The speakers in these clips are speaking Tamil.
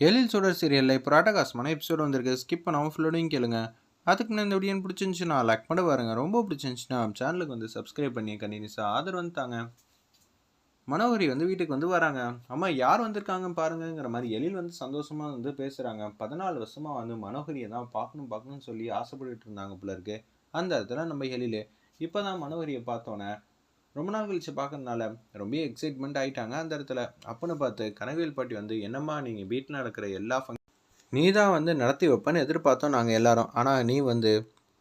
எழில் சுடர் சீரியலில் இப்போ அட்டகாசமான எபிசோடு வந்திருக்கு. ஸ்கிப் பண்ணாமல் ஃபுல்லோடையும் கேளுங்க. அதுக்கு முன்னாடி இந்த வீடியோ பிடிச்சிருந்துச்சுன்னா லைக் பண்ண பாருங்க. ரொம்ப பிடிச்சிருந்துச்சுன்னா சேனலுக்கு வந்து சப்ஸ்கிரைப் பண்ணி கண்டினியூஸாக ஆதரவு வந்துட்டாங்க. மனோகரி வந்து வீட்டுக்கு வந்து வராங்க. அம்மா யார் வந்திருக்காங்க பாருங்கிற மாதிரி எழில் வந்து சந்தோஷமாக வந்து பேசுகிறாங்க. 14 வருஷமாக வந்து மனோகரியை தான் பார்க்கணும்னு சொல்லி ஆசைப்பட்டுட்டு இருந்தாங்க போல இருக்கு. அந்த இடத்துல நம்ம எழில் இப்போ தான் மனோகரியை பார்த்தோன்னே ரொம்ப நாள் கழிச்சு பார்க்கறதுனால ரொம்ப எக்ஸைட்மெண்ட் ஆகிட்டாங்க அந்த இடத்துல. அப்பன்னு பார்த்து கனகவேல் பாட்டி வந்து என்னம்மா நீங்கள் வீட்டில் நடக்கிற எல்லா நீ தான் வந்து நடத்தி வைப்பேன்னு எதிர்பார்த்தோம் நாங்கள் எல்லாரும். ஆனால் நீ வந்து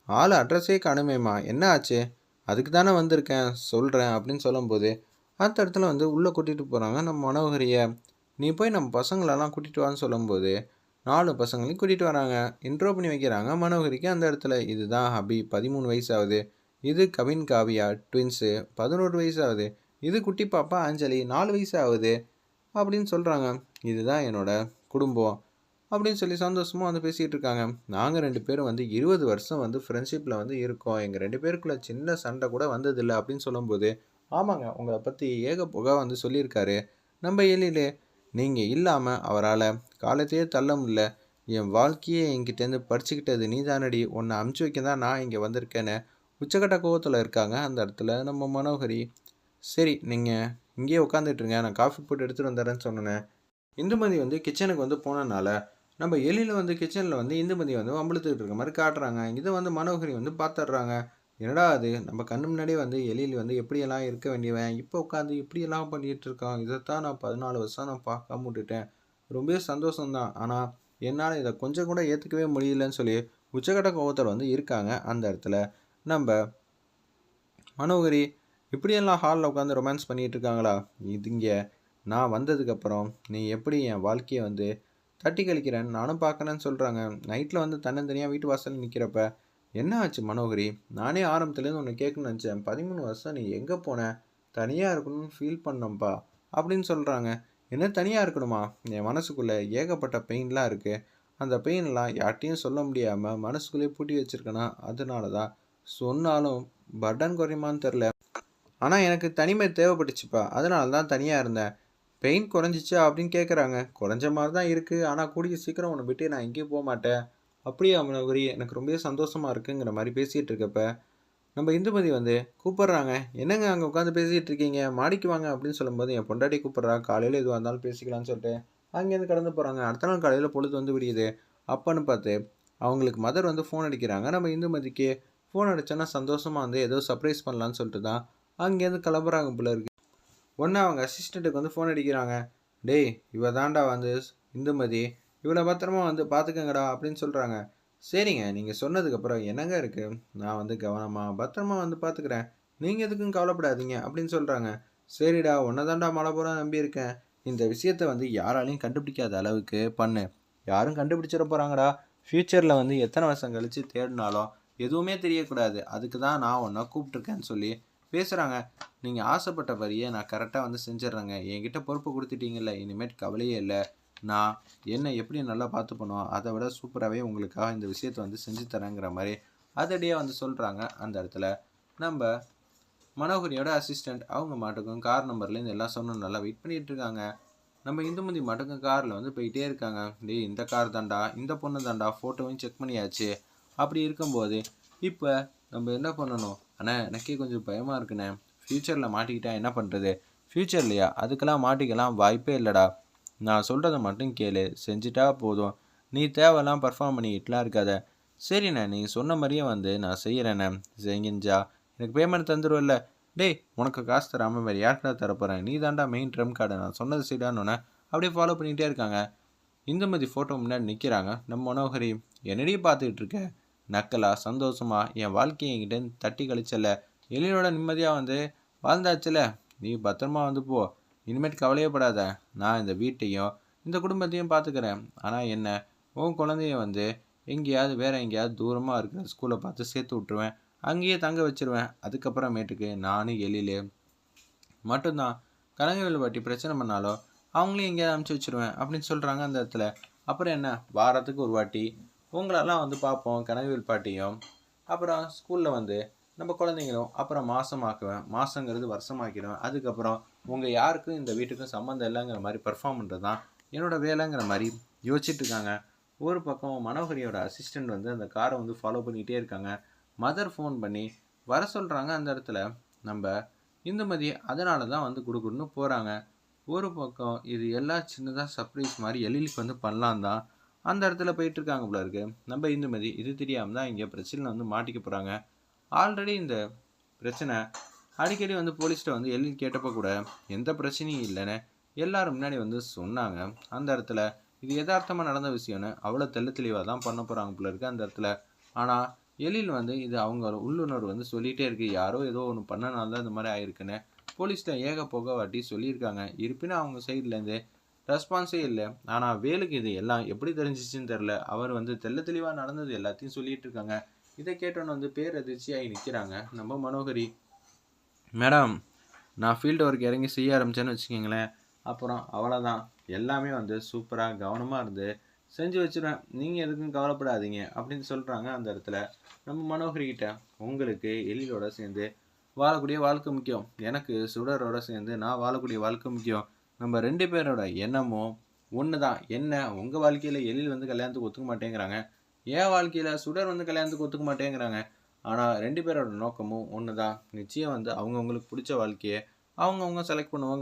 ஆள் அட்ரஸே காணுமேம்மா, என்ன ஆச்சு? அதுக்கு தானே வந்திருக்கேன் சொல்கிறேன் அப்படின்னு சொல்லும்போது அந்த இடத்துல வந்து உள்ளே கூட்டிகிட்டு போகிறாங்க நம்ம மனோகரியை. நீ போய் நம்ம பசங்களெல்லாம் கூட்டிகிட்டு வான்னு சொல்லும்போது 4 பசங்களையும் கூட்டிகிட்டு வராங்க. இன்ட்ரோ பண்ணி வைக்கிறாங்க மனோகரிக்கு அந்த இடத்துல. இதுதான் ஹபி, 13 வயசு ஆகுது. இது கவின் காவியா ட்வின்ஸு, 11 வயசு ஆகுது. இது குட்டி பாப்பா அஞ்சலி, 4 வயசு ஆகுது அப்படின்னு சொல்கிறாங்க. இதுதான் என்னோட குடும்பம் அப்படின்னு சொல்லி சந்தோஷமாக வந்து பேசிகிட்டு இருக்காங்க. நாங்கள் 2 பேரும் வந்து 20 வருஷம் வந்து ஃப்ரெண்ட்ஷிப்பில் வந்து இருக்கோம். எங்கள் 2 பேருக்குள்ள சின்ன சண்டை கூட வந்ததில்லை அப்படின்னு சொல்லும்போது, ஆமாங்க உங்களை பற்றி புகா வந்து சொல்லியிருக்காரு நம்ம எழிலே. நீங்கள் இல்லாமல் அவரால் காலத்தையே தள்ள முடியல. என் வாழ்க்கையே என்கிட்டேருந்து பறிச்சுக்கிட்டது நீ தானடி, உன்னை அமுச்சு வைக்க தான் நான் இங்கே வந்திருக்கேன்னு உச்சக்கட்ட கோவத்தில் இருக்காங்க அந்த இடத்துல நம்ம மனோகரி. சரி நீங்கள் இங்கேயே உட்காந்துட்ருங்க, நான் காஃபி போட்டு எடுத்துகிட்டு வந்துடுறேன்னு சொன்னேன். இந்துமதி வந்து கிச்சனுக்கு வந்து போனனால நம்ம எழில வந்து கிச்சனில் வந்து இந்துமதி வந்து வம்பிழுத்துக்கிட்டு இருக்க மாதிரி காட்டுறாங்க. இதை வந்து மனோகரி வந்து பார்த்துட்றாங்க. என்னடா அது நம்ம கண்ணு முன்னாடியே வந்து எழில் வந்து எப்படியெல்லாம் இருக்க வேண்டியவன் இப்போ உட்காந்து இப்படியெல்லாம் பண்ணிகிட்டு இருக்கான். இதைத்தான் நான் 14 வருஷம் நான் பார்க்காம விட்டுட்டேன். ரொம்பவே சந்தோஷம்தான், ஆனால் என்னால் இதை கொஞ்சம் கூட ஏற்றுக்கவே முடியலன்னு சொல்லி உச்சக்கட்ட கோபத்தில் வந்து இருக்காங்க அந்த இடத்துல நம்ம மனோகரி. இப்படியெல்லாம் ஹாலில் உட்காந்து ரொமான்ஸ் பண்ணிகிட்டு இருக்காங்களா? இது இங்கே நான் வந்ததுக்கப்புறம் நீ எப்படி என் வாழ்க்கையை வந்து தட்டி கழிக்கிறேன் நானும் பார்க்குறேன்னு சொல்கிறாங்க. நைட்டில் வந்து தன்னந்தனியாக வீட்டு வாசலில் நிற்கிறப்ப என்ன ஆச்சு மனோகரி? நானே ஆரம்பத்துலேருந்து ஒன்று கேட்கணும்னு நினச்சேன். 13 வருஷம் நீ எங்கே போன? தனியாக இருக்கணும்னு ஃபீல் பண்ணோம்ப்பா அப்படின்னு சொல்கிறாங்க. என்ன தனியாக இருக்கணுமா? என் மனசுக்குள்ளே ஏகப்பட்ட பெயின்லாம் இருக்குது. அந்த பெயின்லாம் யார்ட்டையும் சொல்ல முடியாமல் மனசுக்குள்ளேயே பூட்டி வச்சுருக்கேனா, அதனால தான். சொன்னாலும் பட்டன் குறையுமான்னு தெரில. ஆனால் எனக்கு தனிமை தேவைப்பட்டுச்சுப்பா, அதனால தான் தனியாக இருந்தேன். பெயின் குறைஞ்சிச்சா அப்படின்னு கேட்குறாங்க. குறைஞ்ச மாதிரி தான் இருக்குது, ஆனால் கூடிய சீக்கிரம் உன்னை விட்டு நான் எங்கேயும் போக மாட்டேன். அப்படியே மனோகரி, எனக்கு ரொம்பவே சந்தோஷமாக இருக்குங்கிற மாதிரி பேசிகிட்டு இருக்கப்ப நம்ம இந்துமதி வந்து கூப்பிட்றாங்க. என்னங்க அங்கே உட்காந்து பேசிகிட்டு இருக்கீங்க, மாடிக்கு வாங்க அப்படின்னு சொல்லும்போது என் பொண்டாட்டி கூப்பிட்றா. காலையில் எதுவாக இருந்தாலும் பேசிக்கலாம்னு சொல்லிட்டு அங்கேருந்து கடந்து போகிறாங்க. அடுத்த நாள் காலையில் பொழுது வந்து விடியுது. அப்பன்னு பார்த்து அவங்களுக்கு மதர் வந்து ஃபோன் அடிக்கிறாங்க. நம்ம இந்துமதிக்கு ஃபோன் அடித்தோன்னா சந்தோஷமாக வந்து ஏதோ சர்ப்ரைஸ் பண்ணலான்னு சொல்லிட்டு தான் அங்கேருந்து கிளம்புறாங்க போல இருக்கு. ஒன்று அவங்க அசிஸ்டண்ட்டுக்கு வந்து ஃபோன் அடிக்கிறாங்க. டேய் இவ தாண்டா வந்து இந்துமதி, இவளை பத்திரமா வந்து பார்த்துக்கங்கடா அப்படின்னு சொல்கிறாங்க. சரிங்க, நீங்கள் சொன்னதுக்கப்புறம் என்னங்க இருக்குது, நான் வந்து கவனமாக பத்திரமா வந்து பார்த்துக்கிறேன், நீங்கள் எதுக்கும் கவலைப்படாதீங்க அப்படின்னு சொல்கிறாங்க. சரிடா, உன்னை தாண்டா மழை பூரா நம்பியிருக்கேன். இந்த விஷயத்த வந்து யாராலையும் கண்டுபிடிக்காத அளவுக்கு பண்ணு. யாரும் கண்டுபிடிச்சிட போகிறாங்கடா. ஃப்யூச்சரில் வந்து எத்தனை வருஷம் கழித்து தேடினாலும் எதுவுமே தெரியக்கூடாது. அதுக்கு தான் நான் உன்னை கூப்பிட்ருக்கேன்னு சொல்லி பேசுகிறாங்க. நீங்கள் ஆசைப்பட்ட வரியை நான் கரெக்டாக வந்து செஞ்சிட்றேங்க. என்கிட்ட பொறுப்பு கொடுத்துட்டீங்கல்ல, இனிமேட் கவலையே இல்லை. நான் என்ன எப்படி நல்லா பார்த்துப்பனோ அதை விட சூப்பராகவே உங்களுக்காக இந்த விஷயத்தை வந்து செஞ்சு தரேங்கிற மாதிரி அதடியாக வந்து சொல்கிறாங்க அந்த இடத்துல. நம்ம மனோகரியோட அசிஸ்டண்ட் அவங்க மாட்டுக்கும் கார் நம்பர்லேருந்து எல்லாம் சொன்ன நல்லா வெயிட் பண்ணிகிட்டு இருக்காங்க. நம்ம இந்துமதி மாட்டுக்கும் காரில் வந்து போயிட்டே இருக்காங்க. டேய் இந்த கார் தாண்டா, இந்த பொண்ணு தாண்டா, ஃபோட்டோவையும் செக் பண்ணியாச்சு. அப்படி இருக்கும்போது இப்போ நம்ம என்ன பண்ணணும்? அண்ணா எனக்கே கொஞ்சம் பயமாக இருக்குண்ணே. ஃப்யூச்சரில் மாட்டிக்கிட்டா என்ன பண்ணுறது? ஃப்யூச்சர்லையா? அதுக்கெல்லாம் மாட்டிக்கலாம் வாய்ப்பே இல்லைடா. நான் சொல்கிறத மட்டும் கேளு, செஞ்சுட்டா போதும். நீ தேவையெல்லாம் பர்ஃபார்ம் பண்ணிக்கிட்டுலாம் இருக்காத. சரிண்ணே, நீங்கள் சொன்ன மாதிரியே வந்து நான் செய்கிறேண்ணே. செஞ்சா எனக்கு பேமெண்ட் தந்துடுவில்ல? டேய் உனக்கு காசு தராமல் வேறு யார்கிட்ட தரப்போகிறேன்? நீ தாண்டா மெயின் ட்ரம் கார்டை, நான் சொன்னது சீடானோன்னே அப்படியே ஃபாலோ பண்ணிகிட்டே இருக்காங்க. இந்துமதி ஃபோட்டோ முன்னாடி நிற்கிறாங்க. நம்ம மனோகரி, என்னடி பார்த்துக்கிட்டு இருக்க? நக்கலா சந்தோஷமா என் வாழ்க்கையை என்கிட்ட தட்டி கழிச்சல, எழிலோட நிம்மதியாக வந்து வாழ்ந்தாச்சுல, நீ பத்திரமா வந்து போ. இனிமேட்டு கவலையப்படாத. நான் இந்த வீட்டையும் இந்த குடும்பத்தையும் பார்த்துக்கிறேன். ஆனால் என்ன, உன் குழந்தைய வந்து எங்கேயாவது வேறு எங்கேயாவது தூரமாக இருக்கிற ஸ்கூலை பார்த்து சேர்த்து விட்ருவேன். அங்கேயே தங்க வச்சுருவேன். அதுக்கப்புறமேட்டுக்கு நானும் எழிலே மட்டும்தான். கனகவேல் வாட்டி பிரச்சனை பண்ணாலும் அவங்களையும் எங்கேயாவது அனுப்பிச்சி வச்சுருவேன் அப்படின்னு சொல்கிறாங்க அந்த இடத்துல. அப்புறம் என்ன, வாரத்துக்கு ஒரு வாட்டி உங்களெல்லாம் வந்து பார்ப்போம் கனகவேல் பாட்டியும். அப்புறம் ஸ்கூலில் வந்து நம்ம குழந்தைங்களும். அப்புறம் மாதமாக்குவேன், மாதங்கிறது வருஷமாக்கிடுவேன். அதுக்கப்புறம் உங்கள் யாருக்கும் இந்த வீட்டுக்கும் சம்மந்தம் இல்லைங்கிற மாதிரி பர்ஃபார்ம் பண்ணுறது தான் என்னோடய வேலைங்கிற மாதிரி யோசிச்சுட்டு இருக்காங்க. ஒரு பக்கம் மனோகரியோட அசிஸ்டண்ட் வந்து அந்த காரை வந்து ஃபாலோ பண்ணிகிட்டே இருக்காங்க. மதர் ஃபோன் பண்ணி வர சொல்கிறாங்க. அந்த இடத்துல நம்ம இந்துமதி அதனால தான் வந்து குடுகுடுன்னு போகிறாங்க. ஒரு பக்கம் இது எல்லாம் சின்னதாக சர்ப்ரைஸ் மாதிரி எழிலுக்கு வந்து பண்ணலாம் தான் அந்த இடத்துல போயிட்டு இருக்காங்க போல இருக்கு. நம்ம இந்துமதி இது தெரியாமல் தான் இங்கே பிரச்சனை வந்து மாட்டிக்க போகிறாங்க. ஆல்ரெடி இந்த பிரச்சனை அடிக்கடி வந்து போலீஸ்கிட்ட வந்து எழில் கேட்டப்போ கூட எந்த பிரச்சனையும் இல்லைன்னு எல்லாரும் முன்னாடி வந்து சொன்னாங்க. அந்த இடத்துல இது யதார்த்தமாக நடந்த விஷயம்னு அவ்வளோ தெளிவாக தான் பண்ண போகிறாங்க போல இருக்கு அந்த இடத்துல. ஆனால் எழில் வந்து இது அவங்க உள்ளுணர்வு வந்து சொல்லிகிட்டே இருக்குது, யாரோ ஏதோ ஒன்று பண்ணனால தான் இந்த மாதிரி ஆயிருக்குன்னு போலீஸில் ஏக போக வாட்டி சொல்லியிருக்காங்க. இருப்பினும் அவங்க சைட்லேருந்து ரெஸ்பான்ஸே இல்லை. ஆனால் வேலுக்கு இது எல்லாம் எப்படி தெரிஞ்சிச்சுன்னு தெரில. அவர் வந்து தெளிவாக நடந்தது எல்லாத்தையும் சொல்லிட்டு இருக்காங்க. இதை கேட்டோன்னு வந்து பேரதிர்ச்சியாகி நிற்கிறாங்க நம்ம மனோகரி. மேடம், நான் ஃபீல்டு ஒர்க் இறங்கி செய்ய ஆரம்பித்தேன்னு வச்சுக்கிங்களேன், அப்புறம் அவ்வளோதான், எல்லாமே வந்து சூப்பராக கவனமாக இருந்து செஞ்சு வச்சுருவேன், நீங்கள் எதுக்கும் கவலைப்படாதீங்க அப்படின்னு சொல்கிறாங்க. அந்த இடத்துல நம்ம மனோகரிக்கிட்ட உங்களுக்கு எழிலோட சேர்ந்து வாழக்கூடிய வாழ்க்கை முக்கியம், எனக்கு சுடரோட சேர்ந்து நான் வாழக்கூடிய வாழ்க்கை முக்கியம், நம்ம 2 பேரோட எண்ணமும் ஒன்று தான். என்ன உங்கள் வாழ்க்கையில் எழில் வந்து கல்யாணத்துக்கு ஒத்துக்க மாட்டேங்கிறாங்க, என் வாழ்க்கையில் சுடர் வந்து கல்யாணத்துக்கு ஒத்துக்க மாட்டேங்கிறாங்க. ஆனால் 2 பேரோட நோக்கமும் ஒன்று தான். நிச்சயம் வந்து அவங்கவுங்களுக்கு பிடிச்ச வாழ்க்கையை அவங்கவுங்க செலக்ட் பண்ணுவாங்க.